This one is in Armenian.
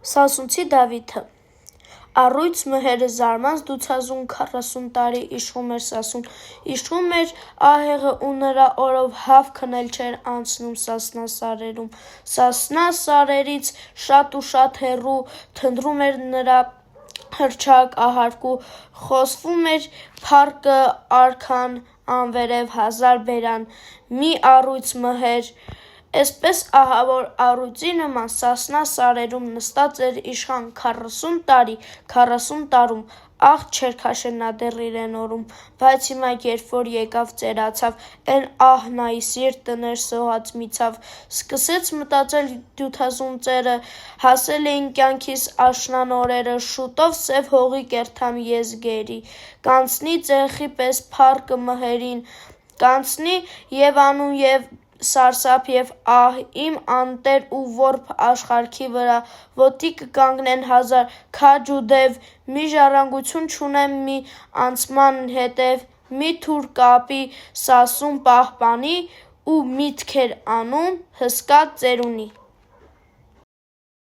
Սասունցի Դավիթը Առույց մհերը զարմանց դուցազուն 40 տարի իշխում էր Սասուն, իշխում էր ահեղը ու նրա օրով հավ քնել չէր անցնում Սասնա սարերում, Սասնա սարերից շատ ու շատ հեռու թնդրում էր նրա հռչակ ահարկու, խոսվում էր փառքը արքան անվերև հազար բերան, մի առույց մհեր, էսպես ահավոր առույծի նման Սասնա սարերում նստած էր իշխան 40 տարի, 40 տարում, աղ չէր քաշել նա դեռ իրեն օրում, բայց հիմա երբ որ եկավ ծերացավ, էն ահ նայի սիրտը ներսոհած միցավ, սկսեց մտածել դյութազուն ծերը, հասել էին կյանքիս աշնան օրերը, շուտով սև հողի կերթամ ես գերի, կանցնի ծეხի պես փառքը մհերին, կանցնի և անուն և սարսափ և ահ իմ անտեր ու որբ աշխարհքի վրա, ոտի կկանգնեն հազար, քաջ ու դև, մի ժառանգություն չունեմ մի անցման հետև, մի թուր կապի Սասուն պահպանի ու միտքեր անում հսկա ծերունի։